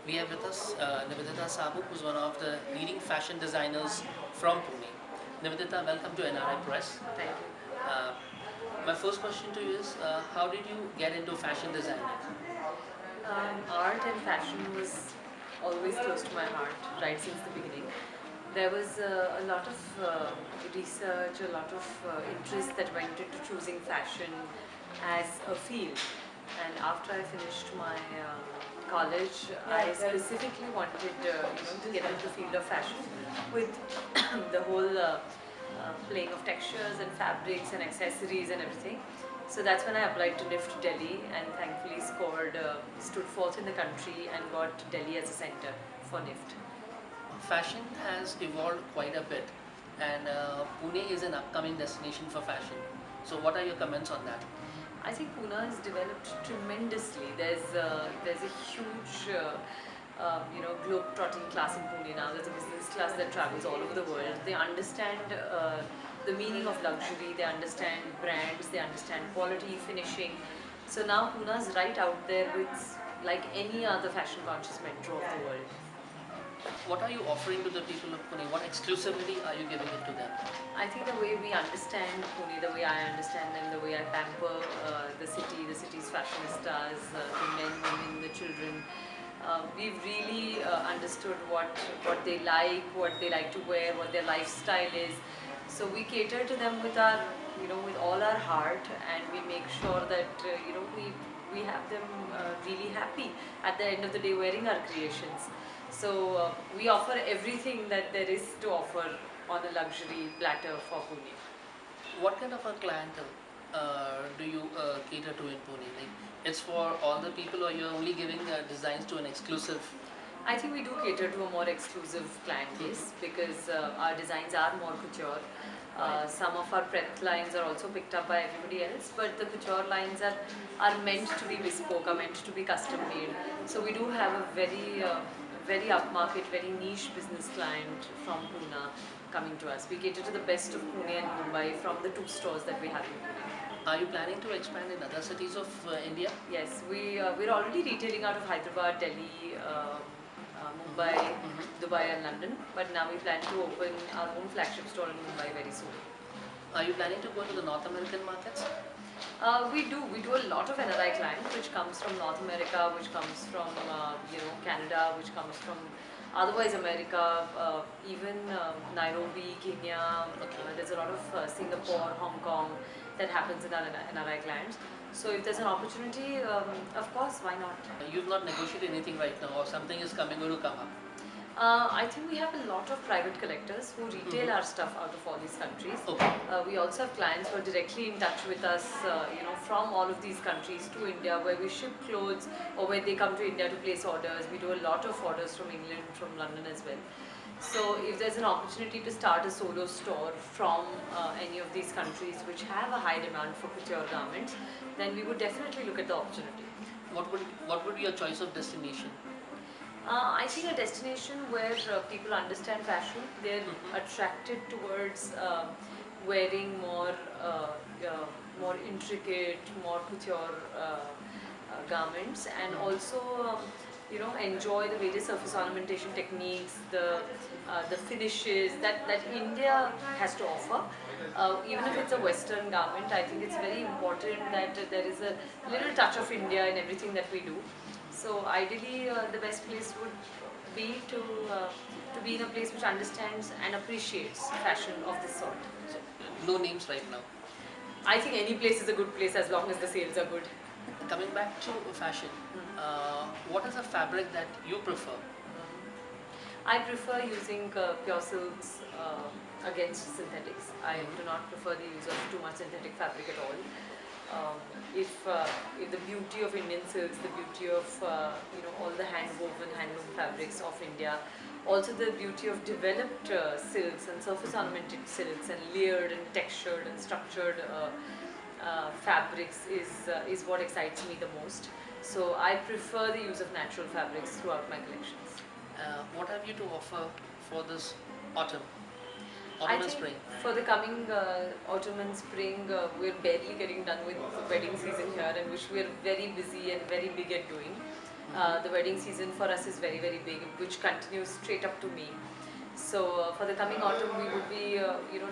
We have with us Nivedita Sabu, who's one of the leading fashion designers from Pune. Nivedita, welcome to NRI Press. Thank you. Uh, my first question to you is, how did you get into fashion designing? Art and fashion was always close to my heart right since the beginning. There was a lot of research, a lot of interest that went into choosing fashion as a field. And after I finished my college, I specifically wanted to get into the field of fashion with the whole playing of textures and fabrics and accessories and everything. So that's when I applied to NIFT Delhi and thankfully stood fourth in the country and got Delhi as a center for NIFT. Fashion has evolved quite a bit, and Pune is an upcoming destination for fashion. So, what are your comments on that? I think Pune has developed tremendously. There's a huge globe-trotting class in Pune now. There's a business class that travels all over the world. They understand the meaning of luxury. They understand brands. They understand quality, finishing. So now Pune's right out there with like any other fashion-conscious metro of the world. What are you offering to the people of Pune? What exclusivity are you giving it to them? I think the way we understand Pune, the way I understand them, the way I pamper the city's fashionistas, the men, women, the children, we've really understood what they like to wear, what their lifestyle is. So we cater to them with with all our heart, and we make sure that we have them really happy at the end of the day wearing our creations. So we offer everything that there is to offer on a luxury platter for Pune. What kind of a clientele do you cater to in Pune? Like, it's for all the people, or you're only giving designs to an exclusive? I think we do cater to a more exclusive client base because our designs are more couture. Some of our prep lines are also picked up by everybody else, but the couture lines are meant to be bespoke, are meant to be custom made. So we do have a very upmarket, very niche business client from Pune coming to us. We cater to the best of Pune and Mumbai from the two stores that we have in Pune. Are you planning to expand in other cities of India? Yes, we're already retailing out of Hyderabad, Delhi, Mumbai, Dubai and London, but now we plan to open our own flagship store in Mumbai very soon. Are you planning to go to the North American markets? We do a lot of NRI clients, which comes from North America, which comes from Canada, which comes from otherwise America, even Nairobi, Kenya. There's a lot of Singapore, Hong Kong that happens in our NRI clients. So if there's an opportunity, of course, why not? You've not negotiated anything right now, or something is going to come up? I think we have a lot of private collectors who retail our stuff out of all these countries. Okay. We also have clients who are directly in touch with us, from all of these countries to India, where we ship clothes or where they come to India to place orders. We do a lot of orders from England, from London as well. So if there's an opportunity to start a solo store from any of these countries which have a high demand for couture garments, then we would definitely look at the opportunity. What would be your choice of destination? I think a destination where people understand fashion, they're attracted towards wearing more intricate, more couture garments, and also enjoy the various surface ornamentation techniques, the finishes that India has to offer. Even if it's a Western garment, I think it's very important that there is a little touch of India in everything that we do. So ideally, the best place would be to be in a place which understands and appreciates fashion of this sort. So, no names right now. I think any place is a good place as long as the sales are good. Coming back to fashion, what is a fabric that you prefer? I prefer using pure silks against synthetics. I do not prefer the use of too much synthetic fabric at all. If the beauty of Indian silks, the beauty of all the hand-woven, handloom fabrics of India, also the beauty of developed silks and surface ornamented silks and layered and textured and structured fabrics is what excites me the most. So I prefer the use of natural fabrics throughout my collections. What have you to offer for this autumn? I Autumn and think spring. for the coming autumn and spring, we're barely getting done with the wedding season here, and which we're very busy and very big at doing. The wedding season for us is very, very big, which continues straight up to May. So for the coming autumn, we would be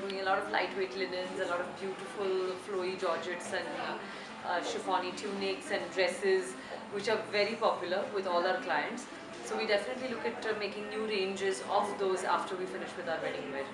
doing a lot of lightweight linens, a lot of beautiful flowy georgettes and chiffony tunics and dresses, which are very popular with all our clients. So we definitely look at making new ranges of those after we finish with our wedding wear.